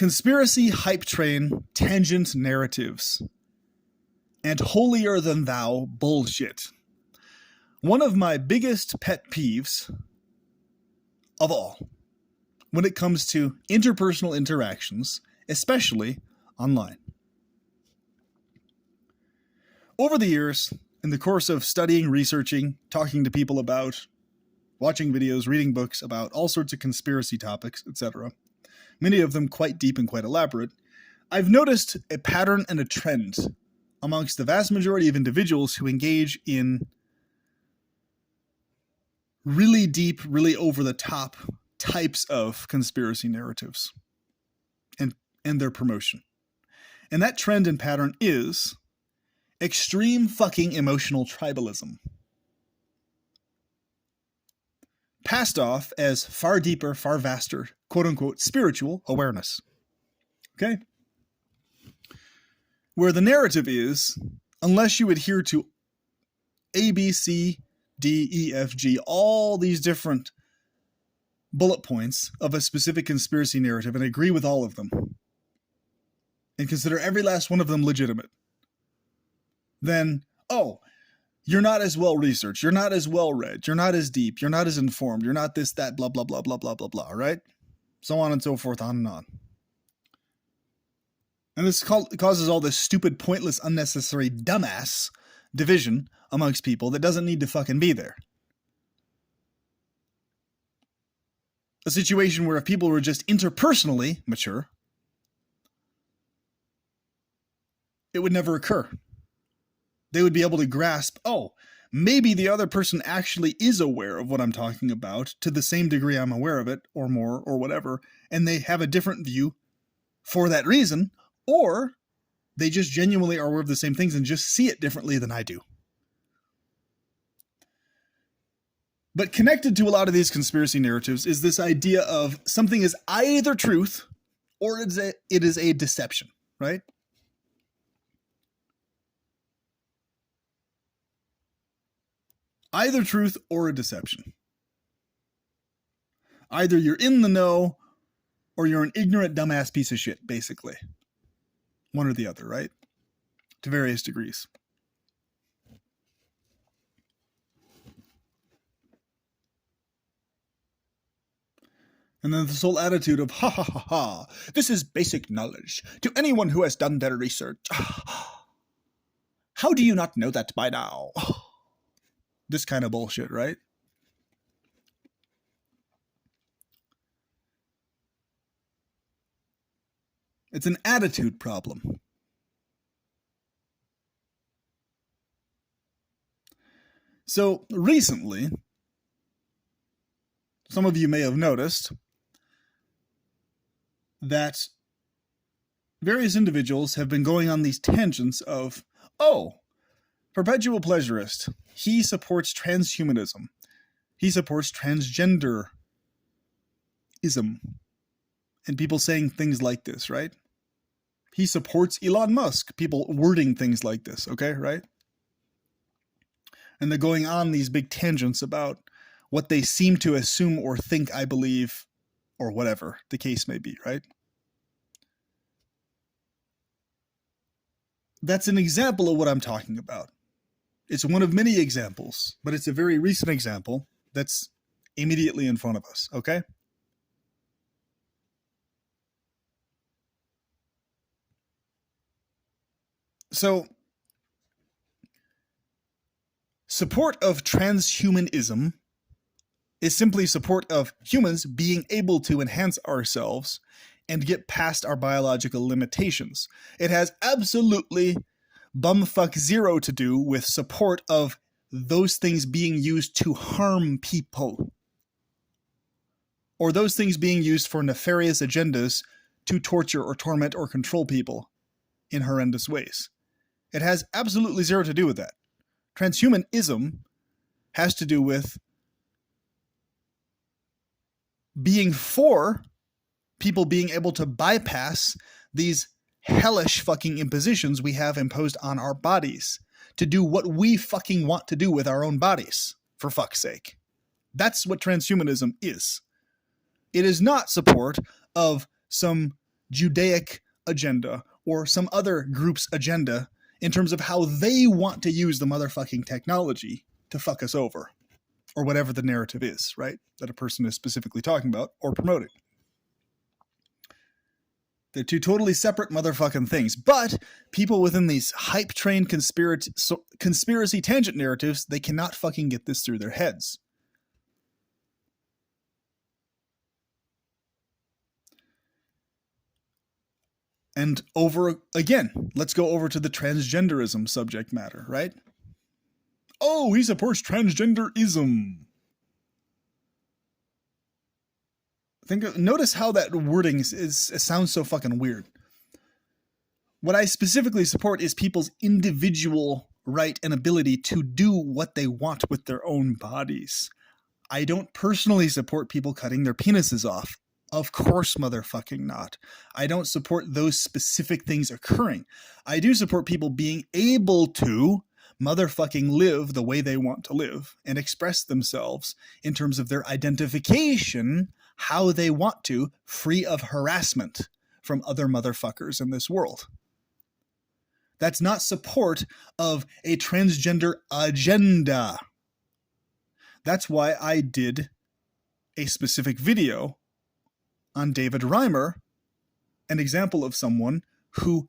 Conspiracy hype train tangent narratives and holier-than-thou bullshit. One of my biggest pet peeves of all when it comes to interpersonal interactions, especially online. Over the years, in the course of studying, researching, talking to people about, watching videos, reading books about all sorts of conspiracy topics, etc., many of them quite deep and quite elaborate, I've noticed a pattern and a trend amongst the vast majority of individuals who engage in really deep, really over-the-top types of conspiracy narratives and their promotion. And that trend and pattern is extreme fucking emotional tribalism. Passed off as far deeper, far vaster, quote-unquote, spiritual awareness. Okay? Where the narrative is, unless you adhere to A, B, C, D, E, F, G, all these different bullet points of a specific conspiracy narrative and agree with all of them, and consider every last one of them legitimate, then, oh, you're not as well researched, you're not as well read, you're not as deep, you're not as informed, you're not this, that, blah, blah, blah, blah, blah, blah, blah, right? So on and so forth, on and on. And this causes all this stupid, pointless, unnecessary, dumbass division amongst people that doesn't need to fucking be there. A situation where if people were just interpersonally mature, it would never occur. They would be able to grasp, oh, maybe the other person actually is aware of what I'm talking about to the same degree I'm aware of it, or more, or whatever, and they have a different view for that reason, or they just genuinely are aware of the same things and just see it differently than I do. But connected to a lot of these conspiracy narratives is this idea of something is either truth or it is a deception, right? Either truth or a deception. Either you're in the know or you're an ignorant, dumbass piece of shit, basically. One or the other, right? To various degrees. And then this whole attitude of, ha ha ha ha, this is basic knowledge to anyone who has done their research. How do you not know that by now? This kind of bullshit, right? It's an attitude problem. So recently, some of you may have noticed that various individuals have been going on these tangents of, oh, perpetual pleasurist, he supports transhumanism. He supports transgenderism. And people saying things like this, right? He supports Elon Musk. People wording things like this, okay, right? And they're going on these big tangents about what they seem to assume or think I believe, or whatever the case may be, right? That's an example of what I'm talking about. It's one of many examples, but it's a very recent example that's immediately in front of us, okay? So, support of transhumanism is simply support of humans being able to enhance ourselves and get past our biological limitations. It has absolutely bumfuck zero to do with support of those things being used to harm people, or those things being used for nefarious agendas to torture or torment or control people in horrendous ways. It has absolutely zero to do with that. Transhumanism has to do with being for people being able to bypass these hellish fucking impositions we have imposed on our bodies to do what we fucking want to do with our own bodies, for fuck's sake. That's what transhumanism is. It is not support of some Judaic agenda or some other group's agenda in terms of how they want to use the motherfucking technology to fuck us over, or whatever the narrative is, right? That a person is specifically talking about or promoting. They're two totally separate motherfucking things. But people within these hype-trained conspiracy tangent narratives, they cannot fucking get this through their heads. And let's go over to the transgenderism subject matter, right? Oh, he supports transgenderism. Notice how that wording sounds so fucking weird. What I specifically support is people's individual right and ability to do what they want with their own bodies. I don't personally support people cutting their penises off. Of course, motherfucking not. I don't support those specific things occurring. I do support people being able to motherfucking live the way they want to live and express themselves in terms of their identification, how they want to, free of harassment from other motherfuckers in this world. That's not support of a transgender agenda. That's why I did a specific video on David Reimer, an example of someone who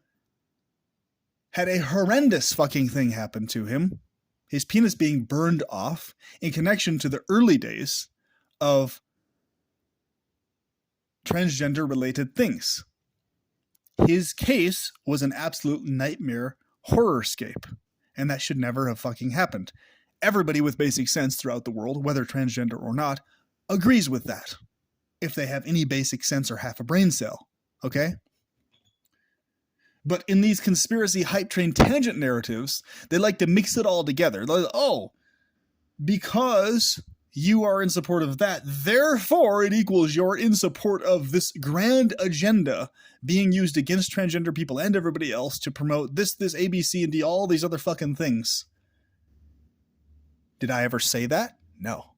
had a horrendous fucking thing happen to him, his penis being burned off in connection to the early days of transgender-related things. His case was an absolute nightmare horrorscape, and that should never have fucking happened. Everybody with basic sense throughout the world, whether transgender or not, agrees with that, if they have any basic sense or half a brain cell, okay? But in these conspiracy hype train tangent narratives, they like to mix it all together. Like, oh, because you are in support of that, therefore it equals you're in support of this grand agenda being used against transgender people and everybody else to promote this, A, B, C, and D, all these other fucking things. Did I ever say that? No.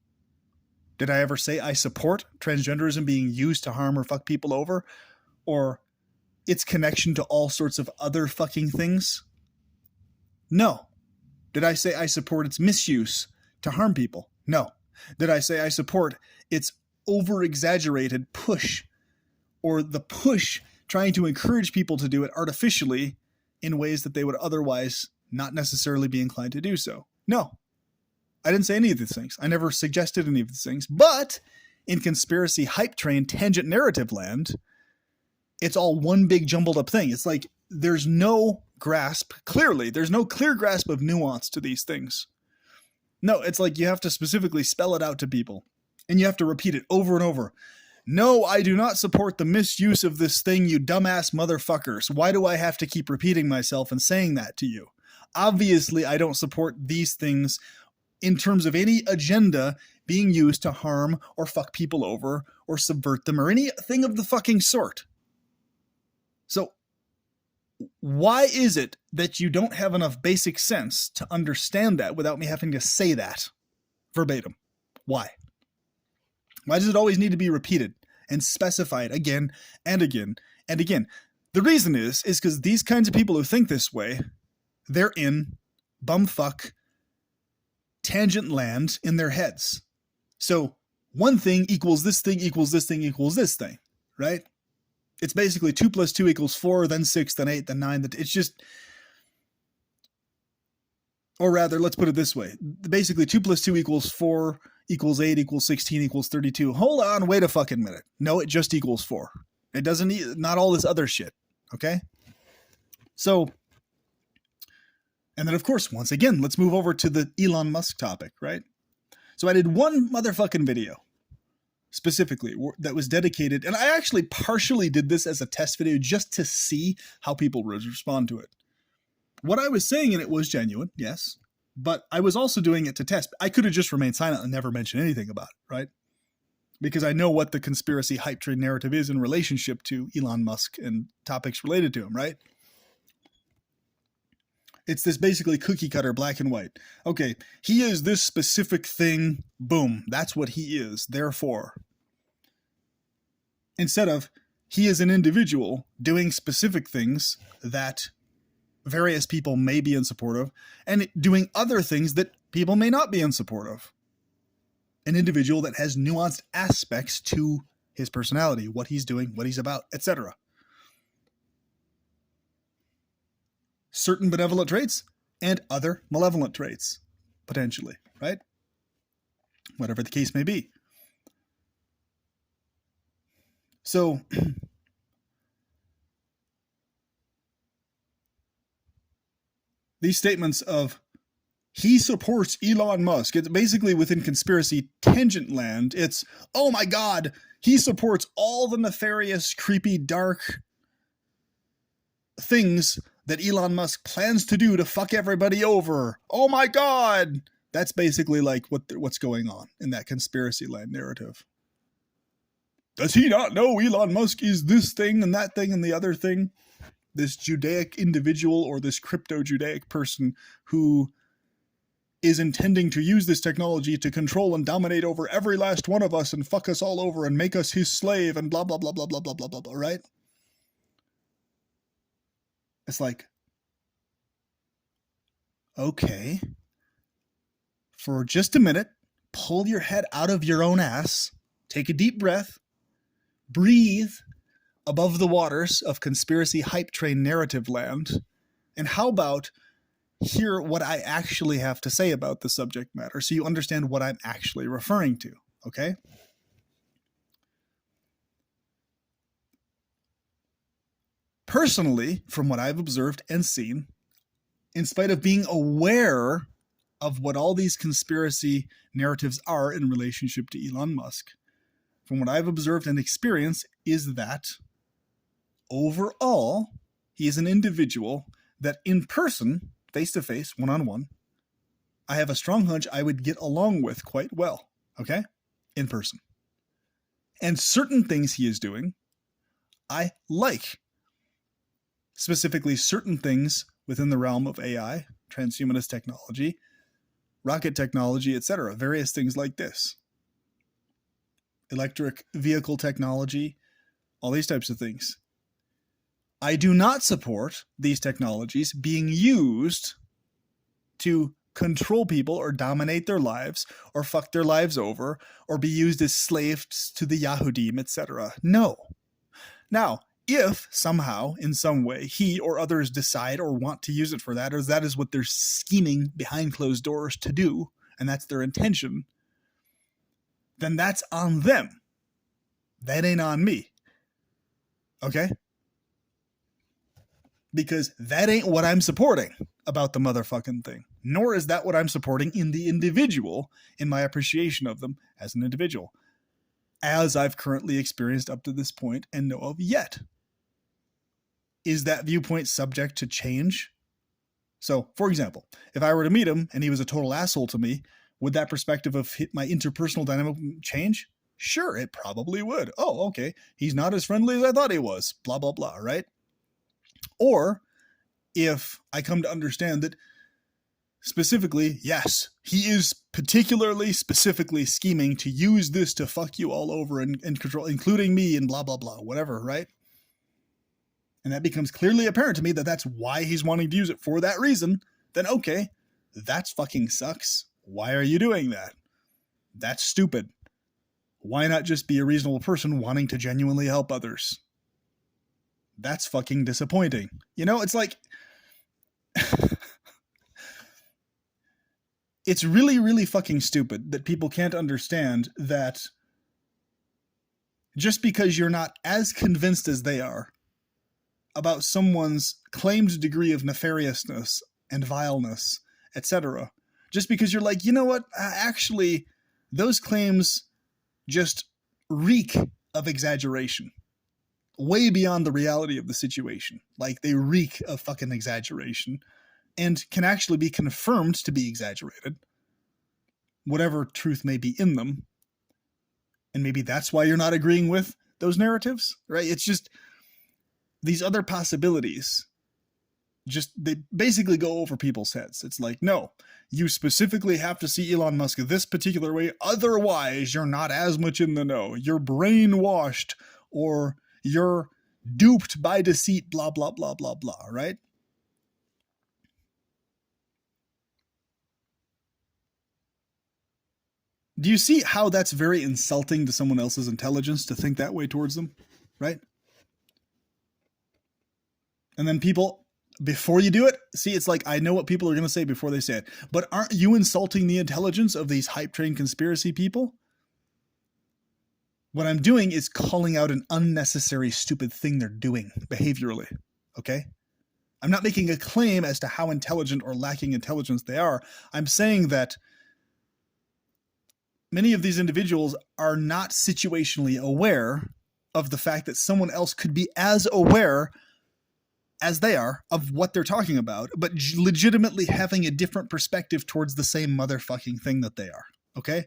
Did I ever say I support transgenderism being used to harm or fuck people over? Or its connection to all sorts of other fucking things? No. Did I say I support its misuse to harm people? No. Did I say I support its over-exaggerated push, or the push trying to encourage people to do it artificially in ways that they would otherwise not necessarily be inclined to do so? No. I didn't say any of these things. I never suggested any of these things. But in conspiracy hype train tangent narrative land, it's all one big jumbled up thing. It's like there's no grasp, clearly, there's no clear grasp of nuance to these things. No, it's like you have to specifically spell it out to people, and you have to repeat it over and over. No, I do not support the misuse of this thing, you dumbass motherfuckers. Why do I have to keep repeating myself and saying that to you? Obviously, I don't support these things in terms of any agenda being used to harm or fuck people over or subvert them or anything of the fucking sort. So why is it that you don't have enough basic sense to understand that without me having to say that verbatim? Why? Why does it always need to be repeated and specified again and again and again? The reason is because these kinds of people who think this way, they're in bumfuck tangent land in their heads. So one thing equals this thing equals this thing equals this thing, right? It's basically 2 + 2 = 4, then 6, then 8, then 9. It's just, or rather, let's put it this way. Basically, 2 + 2 = 4, = 8, = 16, = 32. Hold on, wait a fucking minute. No, it just equals 4. It doesn't, not all this other shit, okay? So, and then of course, once again, let's move over to the Elon Musk topic, right? So I did one motherfucking video specifically that was dedicated, and I actually partially did this as a test video just to see how people would respond to it. What I was saying in it was genuine, yes, but I was also doing it to test. I could have just remained silent and never mentioned anything about it, right? Because I know what the conspiracy hype train narrative is in relationship to Elon Musk and topics related to him, right? It's this basically cookie cutter, black and white. Okay, he is this specific thing, boom, that's what he is, therefore. Instead of, he is an individual doing specific things that various people may be in support of, and doing other things that people may not be in support of. An individual that has nuanced aspects to his personality, what he's doing, what he's about, etc. Certain benevolent traits and other malevolent traits, potentially, right? Whatever the case may be. So, these statements of he supports Elon Musk, it's basically within conspiracy tangent land. It's, oh my God, he supports all the nefarious, creepy, dark things that Elon Musk plans to do to fuck everybody over. Oh my God. That's basically like what's going on in that conspiracy land narrative. Does he not know Elon Musk is this thing and that thing and the other thing? This Judaic individual or this crypto-Judaic person who is intending to use this technology to control and dominate over every last one of us and fuck us all over and make us his slave and blah, blah, blah, blah, blah, blah, blah, blah, blah, right? It's like, okay, for just a minute, pull your head out of your own ass, take a deep breath, breathe above the waters of conspiracy hype train narrative land, and how about hear what I actually have to say about the subject matter so you understand what I'm actually referring to, okay? Personally, from what I've observed and seen, in spite of being aware of what all these conspiracy narratives are in relationship to Elon Musk, from what I've observed and experienced is that overall, he is an individual that in person, face-to-face, one-on-one, I have a strong hunch I would get along with quite well, okay? In person. And certain things he is doing, I like. Specifically, certain things within the realm of AI, transhumanist technology, rocket technology, etc., various things like this. Electric vehicle technology, all these types of things. I do not support these technologies being used to control people or dominate their lives or fuck their lives over or be used as slaves to the Yahudim, etc. No. Now, if somehow, in some way, he or others decide or want to use it for that, or that is what they're scheming behind closed doors to do, and that's their intention, then that's on them. That ain't on me. Okay? Because that ain't what I'm supporting about the motherfucking thing. Nor is that what I'm supporting in the individual, in my appreciation of them as an individual, as I've currently experienced up to this point and know of yet. Is that viewpoint subject to change? So, for example, if I were to meet him and he was a total asshole to me, would that perspective of my interpersonal dynamic change? Sure, it probably would. Oh, okay. He's not as friendly as I thought he was. Blah, blah, blah, right? Or if I come to understand that specifically, yes, he is particularly specifically scheming to use this to fuck you all over and control, including me and blah, blah, blah, whatever, right? And that becomes clearly apparent to me that that's why he's wanting to use it for that reason, then okay, that fucking sucks. Why are you doing that? That's stupid. Why not just be a reasonable person wanting to genuinely help others? That's fucking disappointing. You know, it's like, it's really, really fucking stupid that people can't understand that just because you're not as convinced as they are about someone's claimed degree of nefariousness and vileness, etc., just because you're like, you know what, actually, those claims just reek of exaggeration. Way beyond the reality of the situation. Like, they reek of fucking exaggeration and can actually be confirmed to be exaggerated, whatever truth may be in them. And maybe that's why you're not agreeing with those narratives, right? It's just these other possibilities, just they basically go over people's heads. It's like, no, you specifically have to see Elon Musk this particular way, otherwise you're not as much in the know. You're brainwashed, or You're duped by deceit, blah, blah, blah, blah, blah, right? Do you see how that's very insulting to someone else's intelligence to think that way towards them, right? And then people, before you do it, see, it's like, I know what people are going to say before they say it. But aren't you insulting the intelligence of these hype-trained conspiracy people? What I'm doing is calling out an unnecessary, stupid thing they're doing behaviorally, okay? I'm not making a claim as to how intelligent or lacking intelligence they are. I'm saying that many of these individuals are not situationally aware of the fact that someone else could be as aware as they are of what they're talking about, but legitimately having a different perspective towards the same motherfucking thing that they are, okay?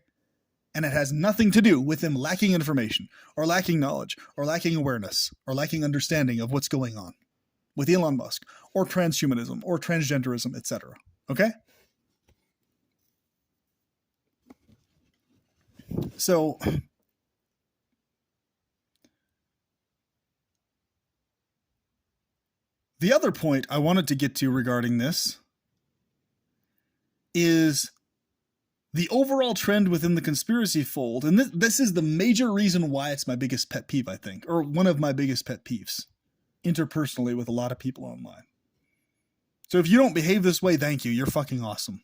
And it has nothing to do with them lacking information or lacking knowledge or lacking awareness or lacking understanding of what's going on with Elon Musk or transhumanism or transgenderism, etc. Okay? So the other point I wanted to get to regarding this is the overall trend within the conspiracy fold, and this is the major reason why it's my biggest pet peeve, I think, or one of my biggest pet peeves, interpersonally with a lot of people online. So if you don't behave this way, thank you. You're fucking awesome.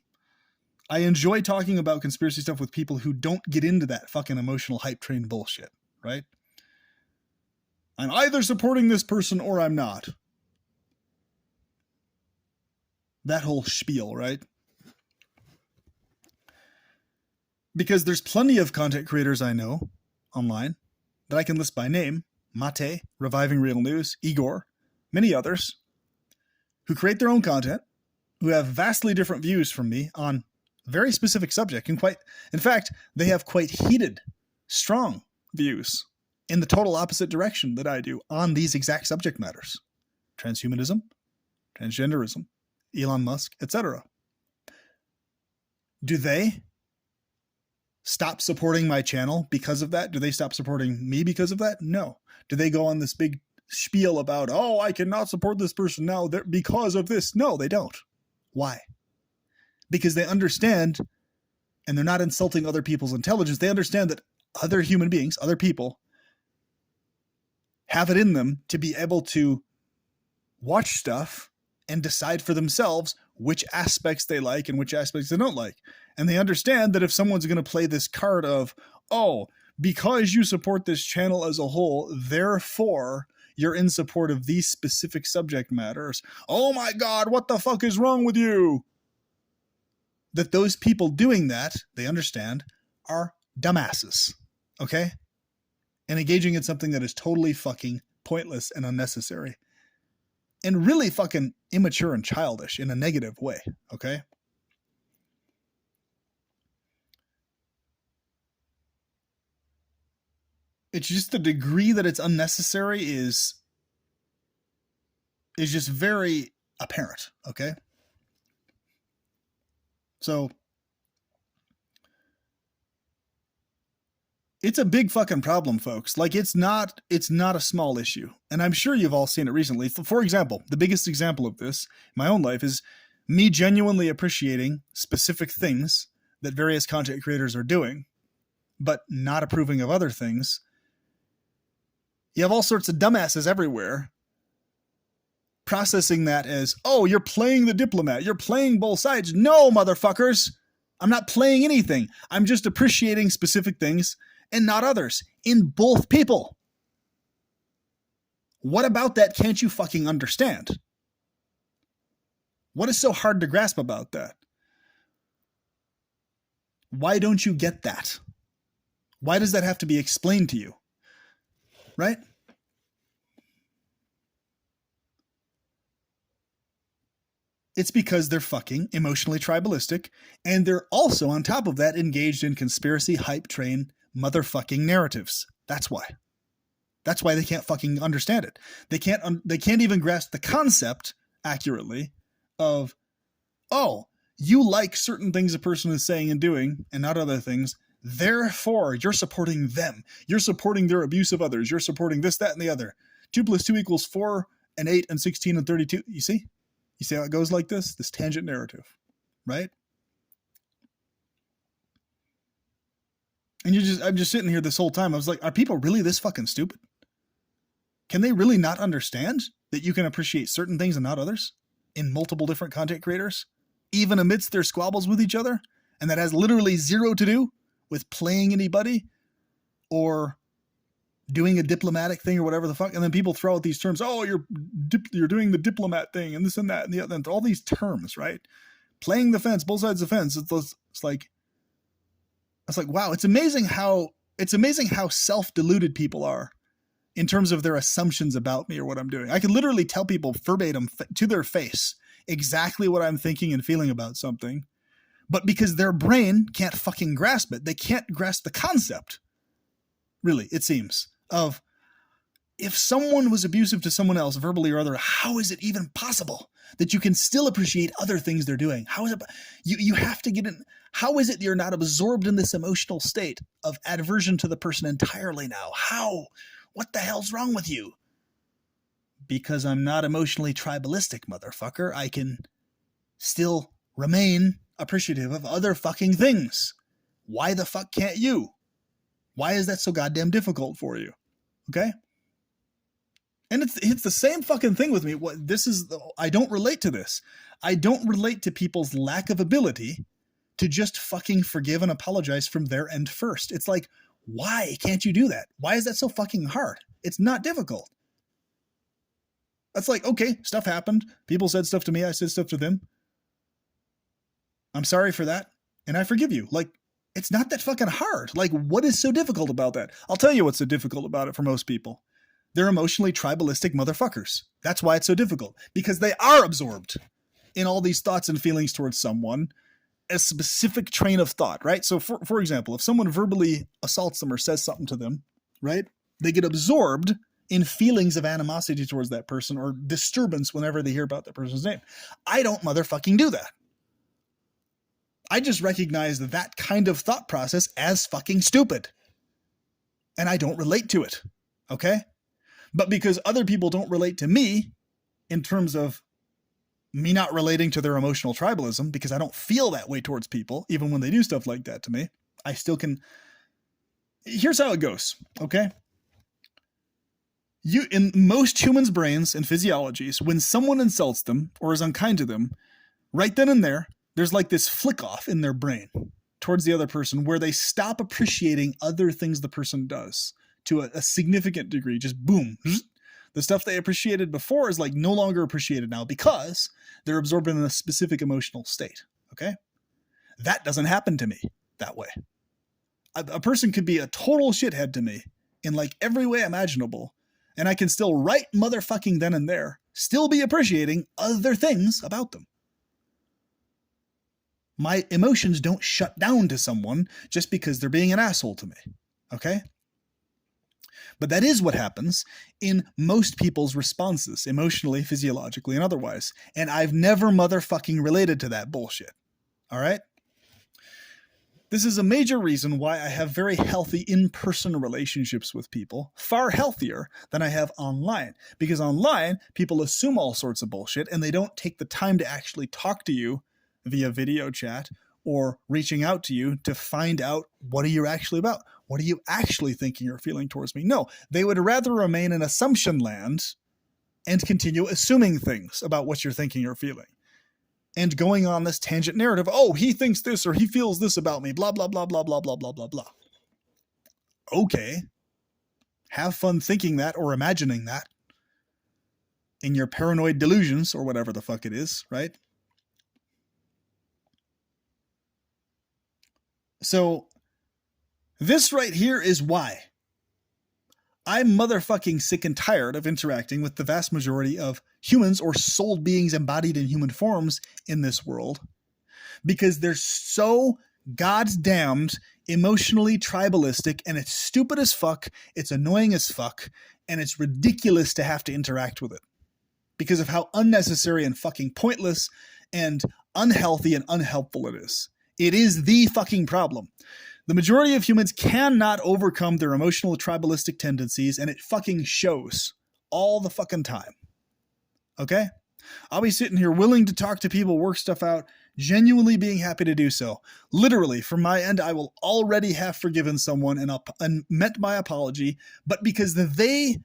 I enjoy talking about conspiracy stuff with people who don't get into that fucking emotional hype train bullshit, right? I'm either supporting this person or I'm not. That whole spiel, right? Because there's plenty of content creators I know online that I can list by name: Mate, Reviving Real News, Igor, many others, who create their own content, who have vastly different views from me on very specific subject, and in fact, they have quite heated, strong views in the total opposite direction that I do on these exact subject matters: transhumanism, transgenderism, Elon Musk, etc. Do they stop supporting my channel because of that? Do they stop supporting me because of that? No. Do they go on this big spiel about, oh, I cannot support this person now because of this? No, they don't. Why? Because they understand, and they're not insulting other people's intelligence, they understand that other human beings, other people, have it in them to be able to watch stuff and decide for themselves which aspects they like and which aspects they don't like. And they understand that if someone's going to play this card of, oh, because you support this channel as a whole, therefore you're in support of these specific subject matters. Oh my God, what the fuck is wrong with you? That those people doing that, they understand, are dumbasses. Okay? And engaging in something that is totally fucking pointless and unnecessary. And really fucking immature and childish in a negative way. Okay? It's just the degree that it's unnecessary is just very apparent, okay? So it's a big fucking problem, folks. Like, it's not a small issue. And I'm sure you've all seen it recently. For example, the biggest example of this in my own life is me genuinely appreciating specific things that various content creators are doing, but not approving of other things. You have all sorts of dumbasses everywhere processing that as, oh, you're playing the diplomat. You're playing both sides. No, motherfuckers. I'm not playing anything. I'm just appreciating specific things and not others in both people. What about that can't you fucking understand? What is so hard to grasp about that? Why don't you get that? Why does that have to be explained to you? Right? It's because they're fucking emotionally tribalistic, and they're also, on top of that, engaged in conspiracy hype train motherfucking narratives. That's why. That's why they can't fucking understand it. They can't even grasp the concept accurately of, oh, you like certain things a person is saying and doing and not other things. Therefore, you're supporting them. You're supporting their abuse of others. You're supporting this, that, and the other. 2 plus 2 equals 4, and 8, and 16, and 32. You see? You see how it goes like this? This tangent narrative, right? And I'm just sitting here this whole time. I was like, are people really this fucking stupid? Can they really not understand that you can appreciate certain things and not others in multiple different content creators, even amidst their squabbles with each other? And that has literally zero to do with playing anybody or doing a diplomatic thing or whatever the fuck. And then people throw out these terms. Oh, you're doing the diplomat thing and this and that and the other, and all these terms, right? Playing the fence, both sides of the fence. It's like, wow, it's amazing how self-deluded people are in terms of their assumptions about me or what I'm doing. I can literally tell people verbatim to their face exactly what I'm thinking and feeling about something, but because their brain can't fucking grasp it, they can't grasp the concept, really, it seems, of if someone was abusive to someone else verbally or other, how is it even possible that you can still appreciate other things they're doing? How is it? You have to get in. How is it you're not absorbed in this emotional state of aversion to the person entirely now? How? What the hell's wrong with you? Because I'm not emotionally tribalistic, motherfucker. I can still remain appreciative of other fucking things. Why the fuck can't you? Why is that so goddamn difficult for you? Okay? And it's the same fucking thing with me. I don't relate to this. I don't relate to people's lack of ability to just fucking forgive and apologize from their end first. It's like, why can't you do that? Why is that so fucking hard? It's not difficult. That's like, okay, stuff happened. People said stuff to me. I said stuff to them. I'm sorry for that. And I forgive you. Like, it's not that fucking hard. Like, what is so difficult about that? I'll tell you what's so difficult about it for most people. They're emotionally tribalistic motherfuckers. That's why it's so difficult. Because they are absorbed in all these thoughts and feelings towards someone, a specific train of thought, right? So for example, if someone verbally assaults them or says something to them, right? They get absorbed in feelings of animosity towards that person or disturbance whenever they hear about that person's name. I don't motherfucking do that. I just recognize that kind of thought process as fucking stupid. And I don't relate to it. Okay? But because other people don't relate to me in terms of me not relating to their emotional tribalism, because I don't feel that way towards people, even when they do stuff like that to me, I still can. Here's how it goes. Okay? In most humans' brains and physiologies, when someone insults them or is unkind to them, right then and there's like this flick off in their brain towards the other person where they stop appreciating other things the person does to a significant degree. Just boom. The stuff they appreciated before is like no longer appreciated now because they're absorbed in a specific emotional state. Okay? That doesn't happen to me that way. A person could be a total shithead to me in like every way imaginable, and I can still right motherfucking then and there still be appreciating other things about them. My emotions don't shut down to someone just because they're being an asshole to me. Okay? But that is what happens in most people's responses, emotionally, physiologically, and otherwise. And I've never motherfucking related to that bullshit. All right? This is a major reason why I have very healthy in-person relationships with people, far healthier than I have online. Because online, people assume all sorts of bullshit, and they don't take the time to actually talk to you via video chat or reaching out to you to find out what are you actually about. What are you actually thinking or feeling towards me? No, they would rather remain in assumption land and continue assuming things about what you're thinking or feeling. And going on this tangent narrative, oh, he thinks this or he feels this about me, blah, blah, blah, blah, blah, blah, blah, blah, blah. Okay. Have fun thinking that or imagining that in your paranoid delusions or whatever the fuck it is, right? So this right here is why I'm motherfucking sick and tired of interacting with the vast majority of humans or soul beings embodied in human forms in this world, because they're so goddamned emotionally tribalistic, and it's stupid as fuck, it's annoying as fuck, and it's ridiculous to have to interact with it because of how unnecessary and fucking pointless and unhealthy and unhelpful it is. It is the fucking problem. The majority of humans cannot overcome their emotional tribalistic tendencies, and it fucking shows all the fucking time. Okay? I'll be sitting here willing to talk to people, work stuff out, genuinely being happy to do so. Literally, from my end, I will already have forgiven someone and met my apology, but because they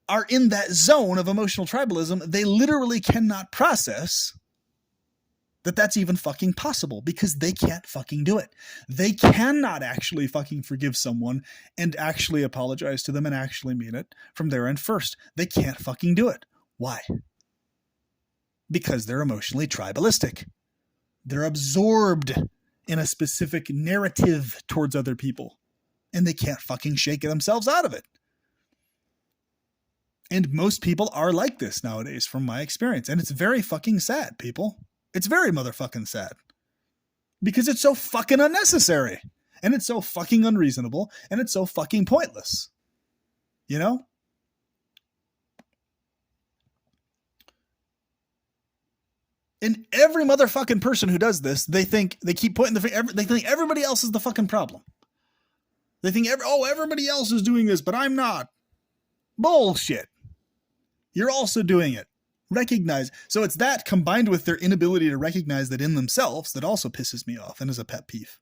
are in that zone of emotional tribalism, they literally cannot process that that's even fucking possible because they can't fucking do it. They cannot actually fucking forgive someone and actually apologize to them and actually mean it from their end first. They can't fucking do it. Why? Because they're emotionally tribalistic. They're absorbed in a specific narrative towards other people, and they can't fucking shake themselves out of it. And most people are like this nowadays, from my experience, and it's very fucking sad, people. It's very motherfucking sad. Because it's so fucking unnecessary, and it's so fucking unreasonable, and it's so fucking pointless. You know? And every motherfucking person who does this, they think everybody else is the fucking problem. They think everybody else is doing this, but I'm not. Bullshit. You're also doing it. Recognize. So it's that combined with their inability to recognize that in themselves that also pisses me off and is a pet peeve.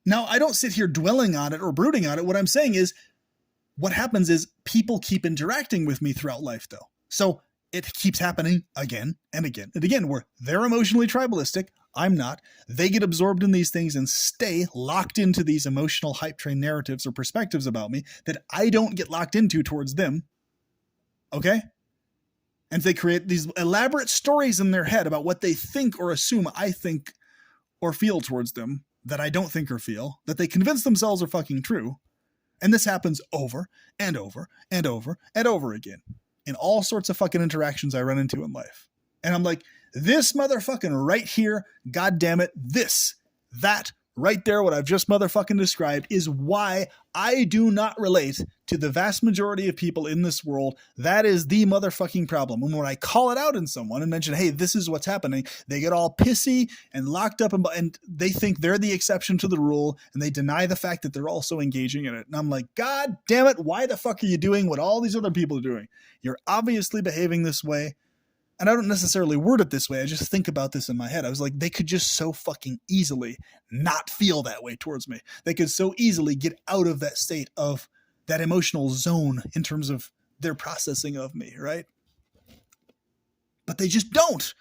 Now, I don't sit here dwelling on it or brooding on it. What I'm saying is, what happens is people keep interacting with me throughout life, though. So it keeps happening again and again and again, where they're emotionally tribalistic, I'm not. They get absorbed in these things and stay locked into these emotional hype train narratives or perspectives about me that I don't get locked into towards them. Okay? And they create these elaborate stories in their head about what they think or assume I think or feel towards them that I don't think or feel, that they convince themselves are fucking true. And this happens over and over and over and over again in all sorts of fucking interactions I run into in life. And I'm like, this motherfucking right here, God damn it, that right there, what I've just motherfucking described is why I do not relate to the vast majority of people in this world. That is the motherfucking problem. And when I call it out in someone and mention, hey, this is what's happening, they get all pissy and locked up and they think they're the exception to the rule and they deny the fact that they're also engaging in it. And I'm like, God damn it, why the fuck are you doing what all these other people are doing? You're obviously behaving this way. And I don't necessarily word it this way. I just think about this in my head. I was like, they could just so fucking easily not feel that way towards me. They could so easily get out of that state of that emotional zone in terms of their processing of me, right? But they just don't.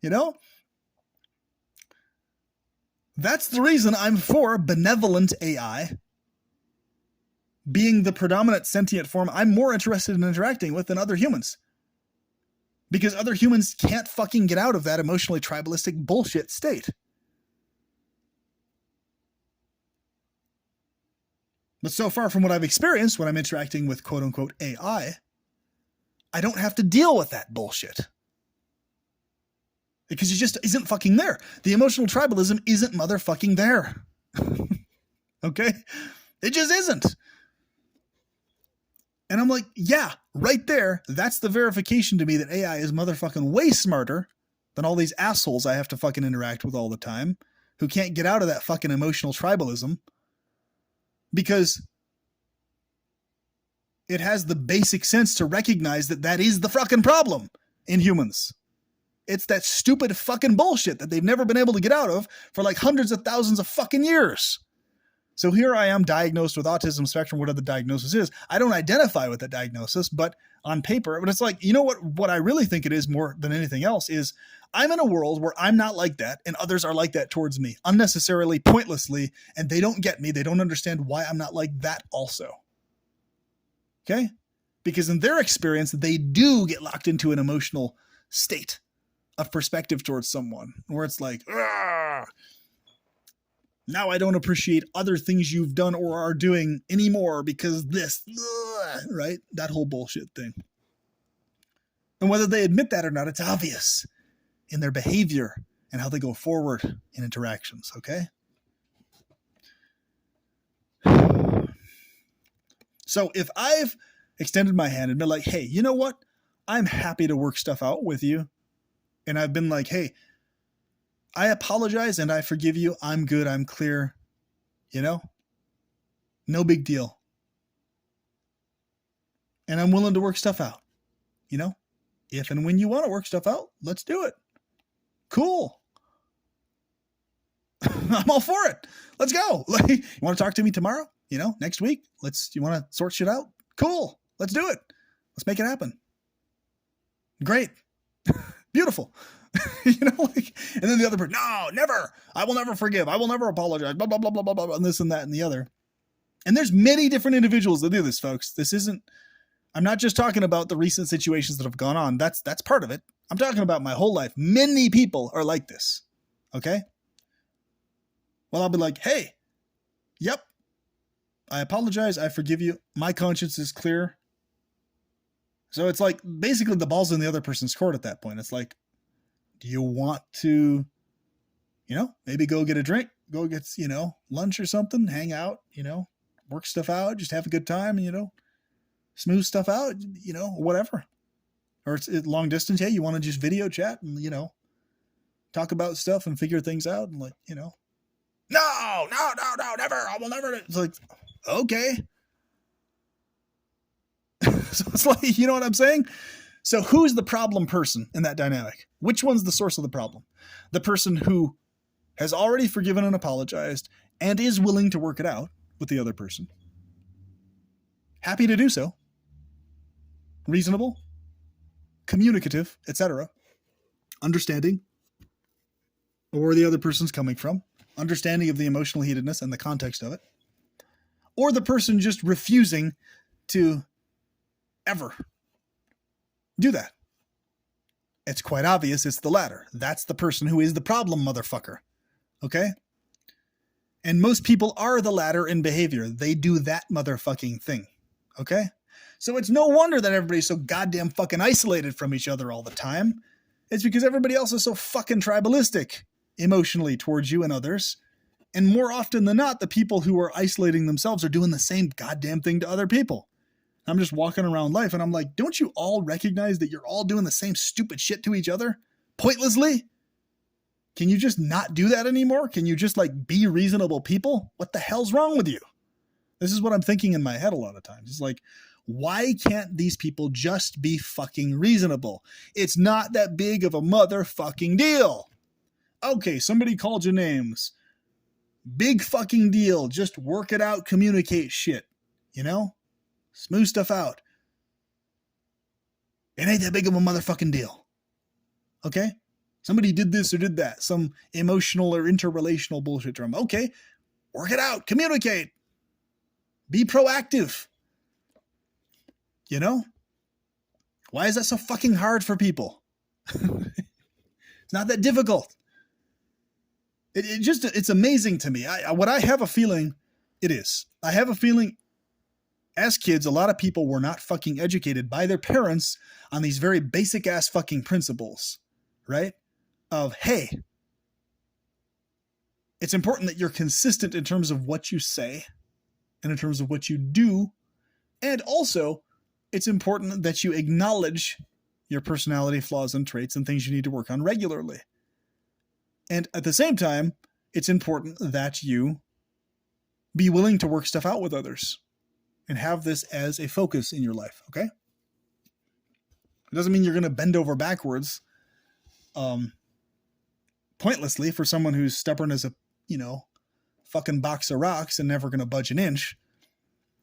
You know? That's the reason I'm for benevolent AI being the predominant sentient form I'm more interested in interacting with than other humans. Because other humans can't fucking get out of that emotionally tribalistic bullshit state. But so far from what I've experienced when I'm interacting with quote-unquote AI, I don't have to deal with that bullshit. Because it just isn't fucking there. The emotional tribalism isn't motherfucking there. Okay? It just isn't. And I'm like, yeah, right there, that's the verification to me that AI is motherfucking way smarter than all these assholes I have to fucking interact with all the time who can't get out of that fucking emotional tribalism because it has the basic sense to recognize that that is the fucking problem in humans. It's that stupid fucking bullshit that they've never been able to get out of for like hundreds of thousands of fucking years. So here I am diagnosed with autism spectrum, whatever the diagnosis is. I don't identify with that diagnosis, but on paper, but it's like, you know what I really think it is more than anything else is I'm in a world where I'm not like that and others are like that towards me unnecessarily, pointlessly, and they don't get me. They don't understand why I'm not like that also. Okay? Because in their experience, they do get locked into an emotional state of perspective towards someone where it's like, Argh! Now I don't appreciate other things you've done or are doing anymore because this, right? That whole bullshit thing. And whether they admit that or not, it's obvious in their behavior and how they go forward in interactions, okay? So if I've extended my hand and been like, hey, you know what? I'm happy to work stuff out with you. And I've been like, hey, I apologize and I forgive you. I'm good. I'm clear. You know? No big deal. And I'm willing to work stuff out. You know, if and when you want to work stuff out, let's do it. Cool. I'm all for it. Let's go. Like, you want to talk to me tomorrow? You know, next week? You want to sort shit out? Cool. Let's do it. Let's make it happen. Great. Beautiful. You know, like, and then the other person, no, never. I will never forgive. I will never apologize. Blah, blah, blah, blah, blah, blah, and this and that and the other. And there's many different individuals that do this, folks. I'm not just talking about the recent situations that have gone on. That's part of it. I'm talking about my whole life. Many people are like this. Okay? Well, I'll be like, hey, yep, I apologize. I forgive you. My conscience is clear. So it's like basically the ball's in the other person's court at that point. It's like, do you want to, you know, maybe go get a drink, go get, you know, lunch or something, hang out, you know, work stuff out, just have a good time, you know, smooth stuff out, you know, whatever. Or it's long distance. Hey, you want to just video chat and, you know, talk about stuff and figure things out and, like, you know, no, never. I will never. It's like, okay. So it's like, you know what I'm saying? So who's the problem person in that dynamic? Which one's the source of the problem? The person who has already forgiven and apologized and is willing to work it out with the other person. Happy to do so. Reasonable, communicative, etc. Understanding where the other person's coming from. Understanding of the emotional heatedness and the context of it. Or the person just refusing to ever do that. It's quite obvious it's the latter. That's the person who is the problem, motherfucker. Okay? And most people are the latter in behavior. They do that motherfucking thing. Okay? So it's no wonder that everybody's so goddamn fucking isolated from each other all the time. It's because everybody else is so fucking tribalistic emotionally towards you and others. And more often than not, the people who are isolating themselves are doing the same goddamn thing to other people. I'm just walking around life and I'm like, don't you all recognize that you're all doing the same stupid shit to each other? Pointlessly? Can you just not do that anymore? Can you just like be reasonable people? What the hell's wrong with you? This is what I'm thinking in my head a lot of times. It's like, why can't these people just be fucking reasonable? It's not that big of a motherfucking deal. Okay, somebody called you names. Big fucking deal. Just work it out, communicate shit. You know? Smooth stuff out. It ain't that big of a motherfucking deal. Okay? Somebody did this or did that. Some emotional or interrelational bullshit term. Okay. Work it out. Communicate. Be proactive. You know? Why is that so fucking hard for people? It's not that difficult. It's amazing to me. I have a feeling it is. I have a feeling as kids, a lot of people were not fucking educated by their parents on these very basic ass fucking principles, right? Of, hey, it's important that you're consistent in terms of what you say and in terms of what you do. And also, it's important that you acknowledge your personality flaws and traits and things you need to work on regularly. And at the same time, it's important that you be willing to work stuff out with others and have this as a focus in your life, okay? It doesn't mean you're going to bend over backwards pointlessly for someone who's stubborn as a, you know, fucking box of rocks and never going to budge an inch,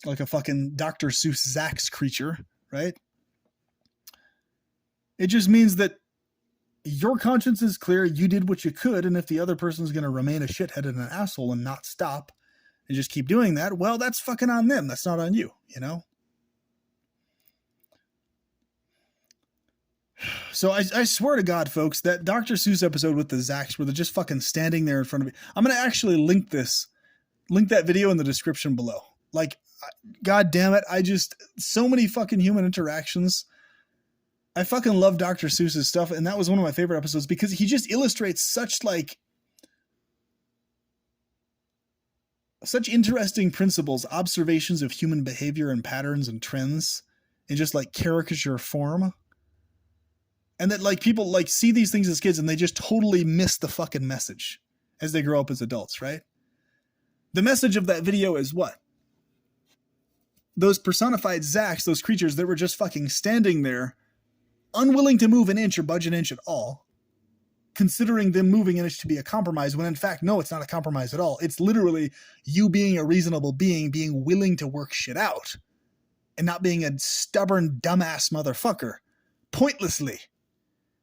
like a fucking Dr. Seuss Zax creature, right? It just means that your conscience is clear, you did what you could, and if the other person's going to remain a shithead and an asshole and not stop and just keep doing that, well, that's fucking on them. That's not on you, you know? So I swear to God, folks, that Dr. Seuss episode with the Zax where they're just fucking standing there in front of me. I'm going to actually link that video in the description below. Like, God damn it. So many fucking human interactions. I fucking love Dr. Seuss's stuff. And that was one of my favorite episodes because he just illustrates such interesting principles, observations of human behavior and patterns and trends in just like caricature form. And that like people like see these things as kids and they just totally miss the fucking message as they grow up as adults, right? The message of that video is what? those personified Zacks, those creatures that were just fucking standing there, unwilling to move an inch or budge an inch at all, considering them moving an inch to be a compromise, when in fact, no, it's not a compromise at all. It's literally you being a reasonable being willing to work shit out and not being a stubborn, dumbass motherfucker pointlessly.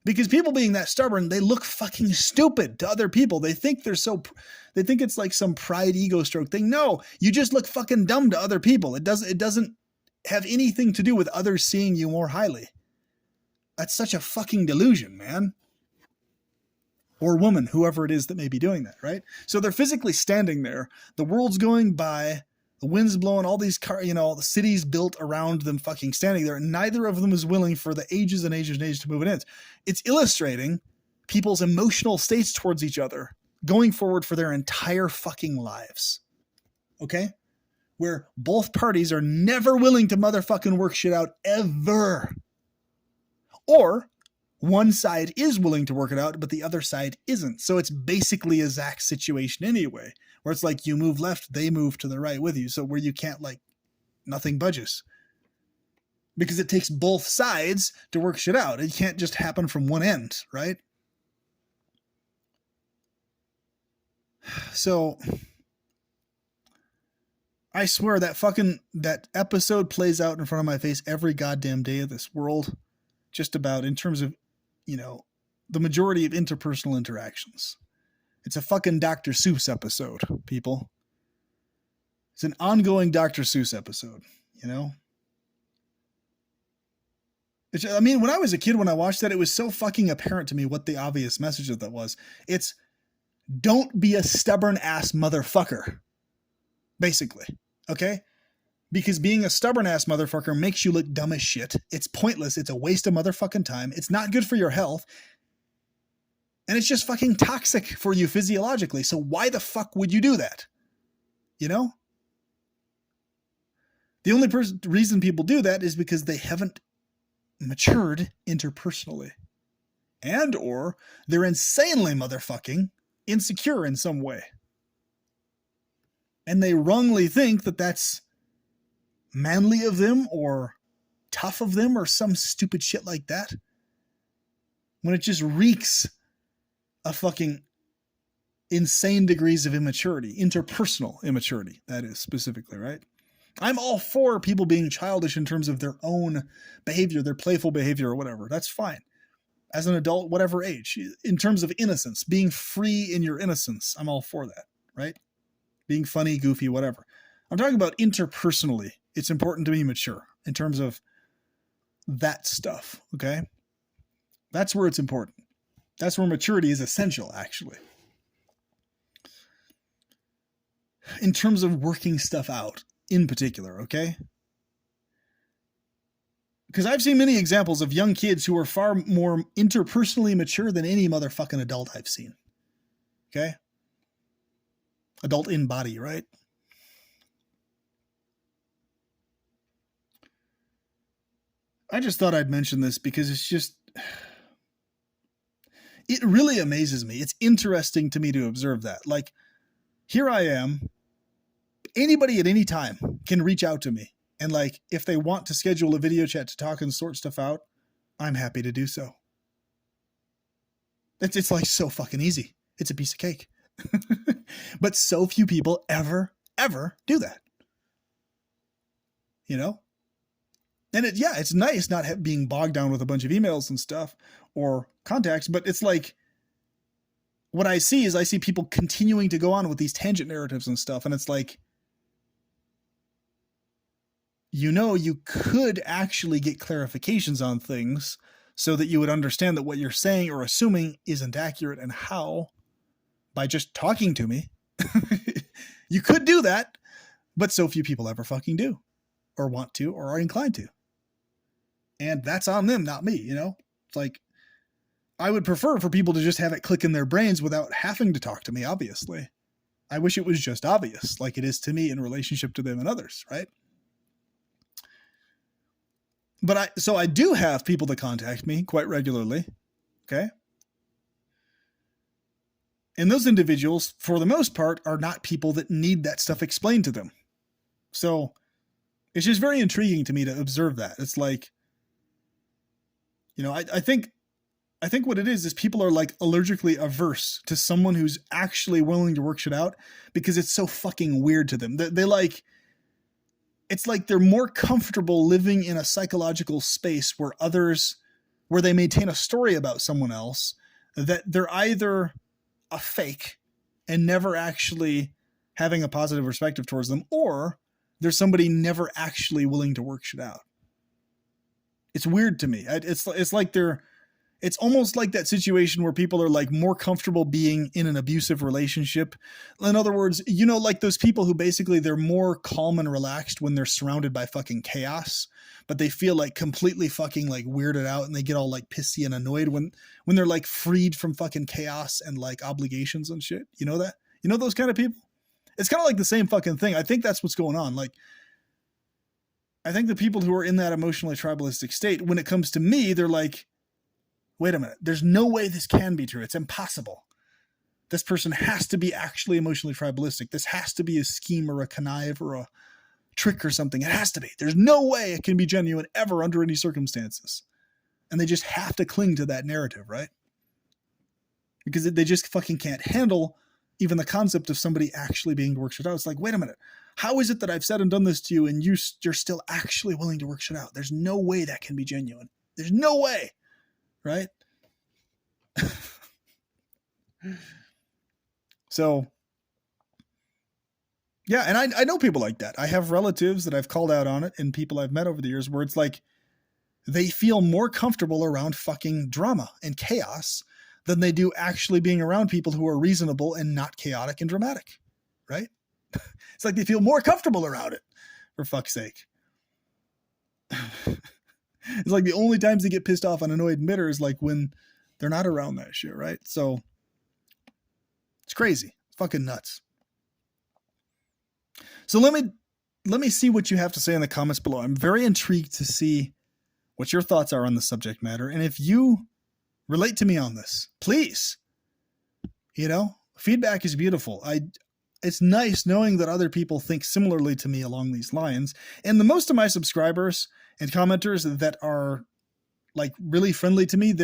Because people being that stubborn, they look fucking stupid to other people. They think they think it's like some pride ego stroke thing. No, you just look fucking dumb to other people. It doesn't have anything to do with others seeing you more highly. That's such a fucking delusion, man. Or woman, whoever it is that may be doing that, right? So they're physically standing there. The world's going by. The wind's blowing. All these the cities built around them fucking standing there. And neither of them is willing for the ages and ages and ages to move an inch. It's illustrating people's emotional states towards each other going forward for their entire fucking lives. Okay? Where both parties are never willing to motherfucking work shit out ever. Or one side is willing to work it out, but the other side isn't. So it's basically a Zach situation anyway, where it's like you move left, they move to the right with you. So where you can't, like, nothing budges. Because it takes both sides to work shit out. It can't just happen from one end, right? So I swear that episode plays out in front of my face every goddamn day of this world. Just about in terms of, the majority of interpersonal interactions. It's a fucking Dr. Seuss episode, people. It's an ongoing Dr. Seuss episode, when I was a kid, when I watched that, it was so fucking apparent to me what the obvious message of that was. It's, don't be a stubborn ass motherfucker. Basically. Okay? Because being a stubborn ass motherfucker makes you look dumb as shit. It's pointless. It's a waste of motherfucking time. It's not good for your health. And it's just fucking toxic for you physiologically. So why the fuck would you do that? The only reason people do that is because they haven't matured interpersonally. And or they're insanely motherfucking insecure in some way. And they wrongly think that that's manly of them or tough of them or some stupid shit like that, when it just reeks of fucking insane degrees of immaturity, interpersonal immaturity, that is specifically, right? I'm all for people being childish in terms of their own behavior, their playful behavior or whatever. That's fine. As an adult, whatever age, in terms of innocence, being free in your innocence, I'm all for that, right? Being funny, goofy, whatever. I'm talking about interpersonally. It's important to be mature in terms of that stuff, okay? That's where it's important. That's where maturity is essential, actually. In terms of working stuff out, in particular, okay? Because I've seen many examples of young kids who are far more interpersonally mature than any motherfucking adult I've seen. Okay? Adult in body, right? I just thought I'd mention this because it's just... It really amazes me. It's interesting to me to observe that. Like, here I am. Anybody at any time can reach out to me. And like, if they want to schedule a video chat to talk and sort stuff out, I'm happy to do so. It's like so fucking easy. It's a piece of cake. But so few people ever do that. And it's nice not being bogged down with a bunch of emails and stuff or contacts, but it's like, what I see people continuing to go on with these tangent narratives and stuff. And it's like, you could actually get clarifications on things so that you would understand that what you're saying or assuming isn't accurate, and how, by just talking to me. You could do that, but so few people ever fucking do, or want to, or are inclined to. And that's on them, not me, It's like, I would prefer for people to just have it click in their brains without having to talk to me, obviously. I wish it was just obvious, like it is to me in relationship to them and others, right? But I do have people that contact me quite regularly, okay? And those individuals, for the most part, are not people that need that stuff explained to them. So It's just very intriguing to me to observe that. It's like, I think what it is people are like allergically averse to someone who's actually willing to work shit out because it's so fucking weird to them. They like, it's like they're more comfortable living in a psychological space where they maintain a story about someone else that they're either a fake and never actually having a positive perspective towards them, or there's somebody never actually willing to work shit out. It's weird to me. It's almost like that situation where people are like more comfortable being in an abusive relationship. In other words, like those people who basically they're more calm and relaxed when they're surrounded by fucking chaos, but they feel like completely fucking like weirded out and they get all like pissy and annoyed when they're like freed from fucking chaos and like obligations and shit. You know that? You know those kind of people? It's kind of like the same fucking thing. I think that's what's going on. Like, I think the people who are in that emotionally tribalistic state, when it comes to me, they're like, wait a minute, there's no way this can be true. It's impossible. This person has to be actually emotionally tribalistic. This has to be a scheme or a connive or a trick or something. It has to be. There's no way it can be genuine ever under any circumstances. And they just have to cling to that narrative, right? Because they just fucking can't handle even the concept of somebody actually being to work shit out. It's like, wait a minute, how is it that I've said and done this to you and you're still actually willing to work shit out? There's no way that can be genuine. There's no way. Right? So, yeah, and I know people like that. I have relatives that I've called out on it and people I've met over the years where it's like they feel more comfortable around fucking drama and chaos than they do actually being around people who are reasonable and not chaotic and dramatic, right? It's like they feel more comfortable around it, for fuck's sake. It's like the only times they get pissed off and annoyed and bitter is like when they're not around that shit, right? So it's crazy. It's fucking nuts. So let me see what you have to say in the comments below. I'm very intrigued to see what your thoughts are on the subject matter. And if you relate to me on this, please, feedback is beautiful. It's nice knowing that other people think similarly to me along these lines. And the most of my subscribers and commenters that are like really friendly to me,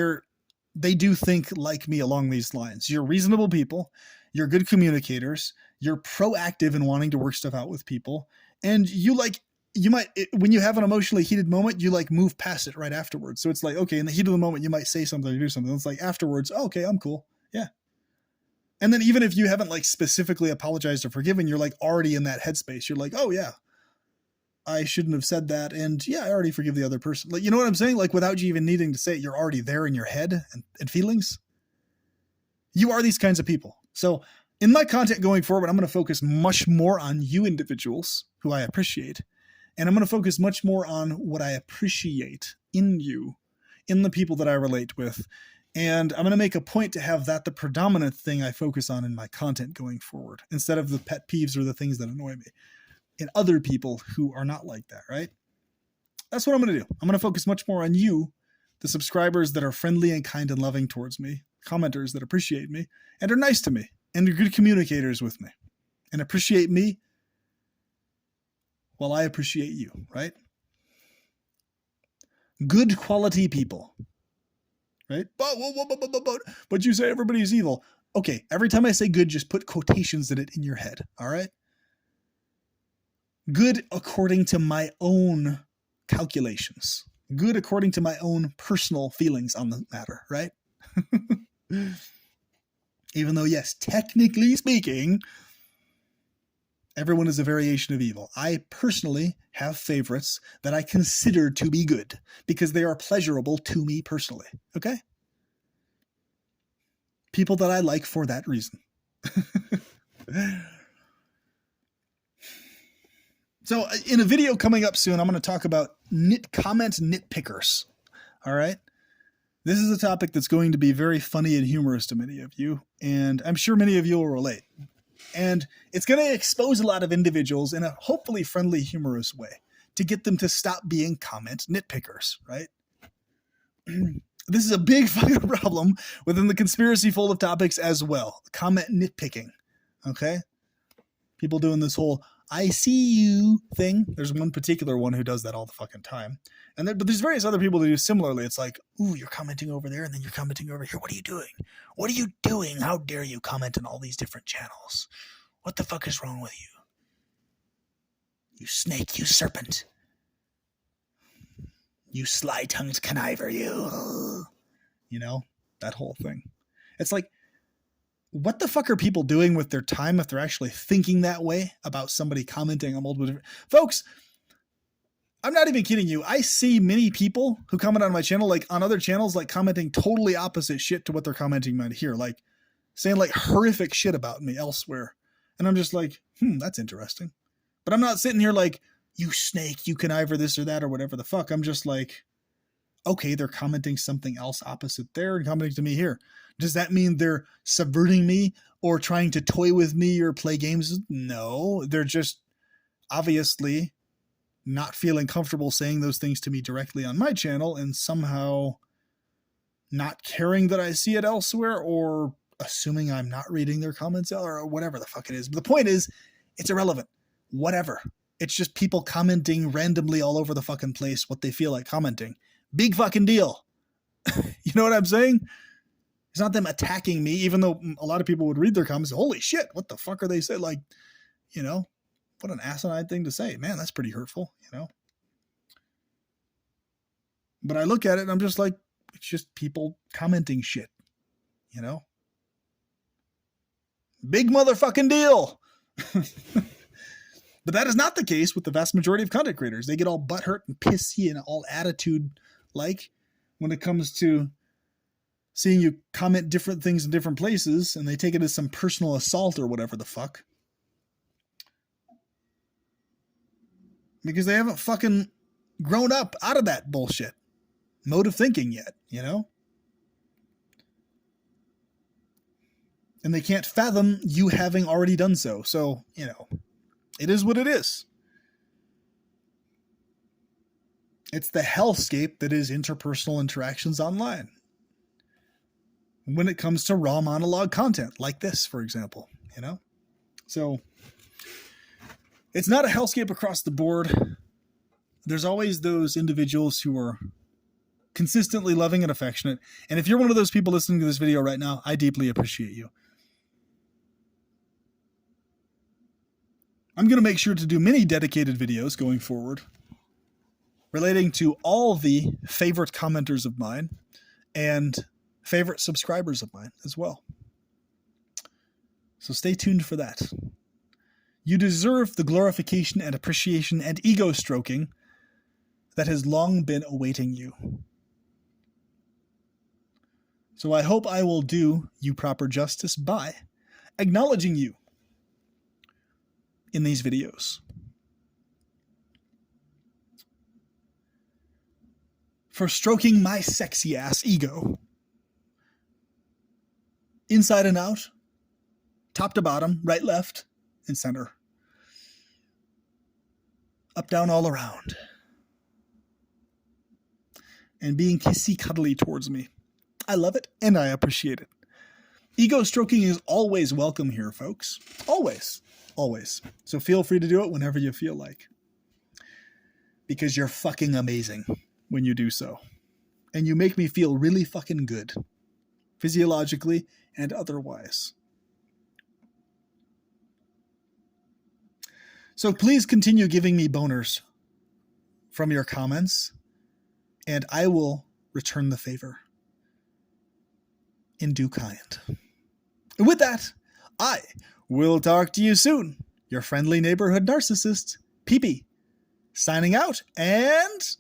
they do think like me along these lines. You're reasonable people. You're good communicators. You're proactive in wanting to work stuff out with people. And you might, when you have an emotionally heated moment, you like move past it right afterwards. So it's like, okay, in the heat of the moment, you might say something or do something. It's like afterwards, oh, okay, I'm cool. Yeah. And then even if you haven't like specifically apologized or forgiven, you're like already in that headspace. You're like, oh yeah, I shouldn't have said that. And yeah, I already forgive the other person. Like, you know what I'm saying? Like without you even needing to say it, you're already there in your head and feelings. You are these kinds of people. So in my content going forward, I'm going to focus much more on you individuals who I appreciate. And I'm going to focus much more on what I appreciate in you, in the people that I relate with. And I'm going to make a point to have that the predominant thing I focus on in my content going forward, instead of the pet peeves or the things that annoy me in other people who are not like that, right? That's what I'm going to do. I'm going to focus much more on you, the subscribers that are friendly and kind and loving towards me, commenters that appreciate me and are nice to me and are good communicators with me and appreciate me while I appreciate you, right? Good quality people, right? But you say everybody's evil. Okay, every time I say good, just put quotations in it in your head, all right? Good according to my own calculations. Good according to my own personal feelings on the matter, right? Even though, yes, technically speaking, everyone is a variation of evil. I personally have favorites that I consider to be good because they are pleasurable to me personally, okay? People that I like for that reason. So in a video coming up soon, I'm going to talk about comment nitpickers. All right. This is a topic that's going to be very funny and humorous to many of you, and I'm sure many of you will relate. And it's going to expose a lot of individuals in a hopefully friendly, humorous way to get them to stop being comment nitpickers, right? This is a big fucking problem within the conspiracy fold of topics as well. Comment nitpicking. Okay. People doing this whole, I see you thing. There's one particular one who does that all the fucking time. But there's various other people that do similarly. It's like, ooh, you're commenting over there and then you're commenting over here. What are you doing? What are you doing? How dare you comment on all these different channels? What the fuck is wrong with you? You snake, you serpent. You sly-tongued conniver, you. You know, that whole thing. It's like, what the fuck are people doing with their time if they're actually thinking that way about somebody commenting on multiple different... Folks, I'm not even kidding you. I see many people who comment on my channel, like on other channels, like commenting totally opposite shit to what they're commenting on here. Like saying like horrific shit about me elsewhere. And I'm just like, that's interesting. But I'm not sitting here like, you snake, you conniver this or that or whatever the fuck. I'm just like, okay, they're commenting something else opposite there and commenting to me here. Does that mean they're subverting me or trying to toy with me or play games? No, they're just obviously not feeling comfortable saying those things to me directly on my channel and somehow not caring that I see it elsewhere or assuming I'm not reading their comments or whatever the fuck it is. But the point is, it's irrelevant. Whatever. It's just people commenting randomly all over the fucking place what they feel like commenting. Big fucking deal. You know what I'm saying? It's not them attacking me, even though a lot of people would read their comments. Holy shit, what the fuck are they saying? Like, you know, what an asinine thing to say. Man, that's pretty hurtful, you know? But I look at it and I'm just like, it's just people commenting shit, you know? Big motherfucking deal. But that is not the case with the vast majority of content creators. They get all butthurt and pissy and all attitude-like when it comes to seeing you comment different things in different places, and they take it as some personal assault or whatever the fuck. Because they haven't fucking grown up out of that bullshit mode of thinking yet, you know? And they can't fathom you having already done so. So, you know, it is what it is. It's the hellscape that is interpersonal interactions online. When it comes to raw monologue content, like this, for example, you know? So, it's not a hellscape across the board. There's always those individuals who are consistently loving and affectionate. And if you're one of those people listening to this video right now, I deeply appreciate you. I'm going to make sure to do many dedicated videos going forward relating to all the favorite commenters of mine and favorite subscribers of mine as well. So stay tuned for that. You deserve the glorification and appreciation and ego stroking that has long been awaiting you. So I hope I will do you proper justice by acknowledging you in these videos. For stroking my sexy ass ego. Inside and out, top to bottom, right, left, and center. Up, down, all around. And being kissy cuddly towards me. I love it and I appreciate it. Ego stroking is always welcome here, folks. Always. Always. So feel free to do it whenever you feel like. Because you're fucking amazing when you do so. And you make me feel really fucking good. Physiologically and otherwise. So please continue giving me boners from your comments. And I will return the favor. In due kind. And with that, I will talk to you soon. Your friendly neighborhood narcissist, Pee-Pee, signing out and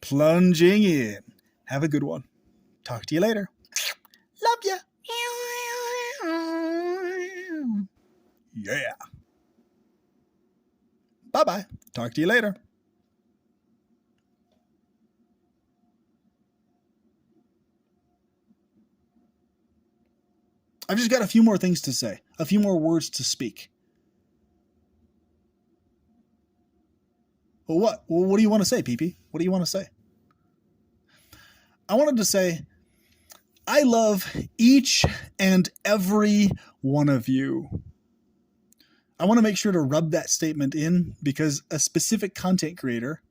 plunging in. Have a good one. Talk to you later. Love ya. Yeah. Bye-bye. Talk to you later. I've just got a few more things to say, a few more words to speak. Well, what? Well, what do you want to say, Pee-Pee? What do you want to say? I wanted to say, I love each and every one of you. I want to make sure to rub that statement in because a specific content creator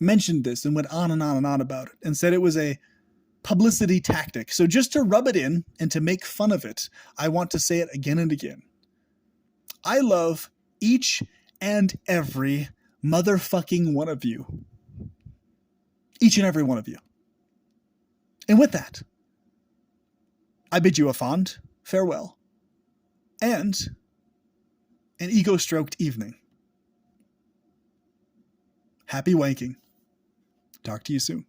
mentioned this and went on and on and on about it and said it was a publicity tactic. So just to rub it in and to make fun of it, I want to say it again and again. I love each and every motherfucking one of you. Each and every one of you. And with that, I bid you a fond farewell and an ego-stroked evening. Happy wanking. Talk to you soon.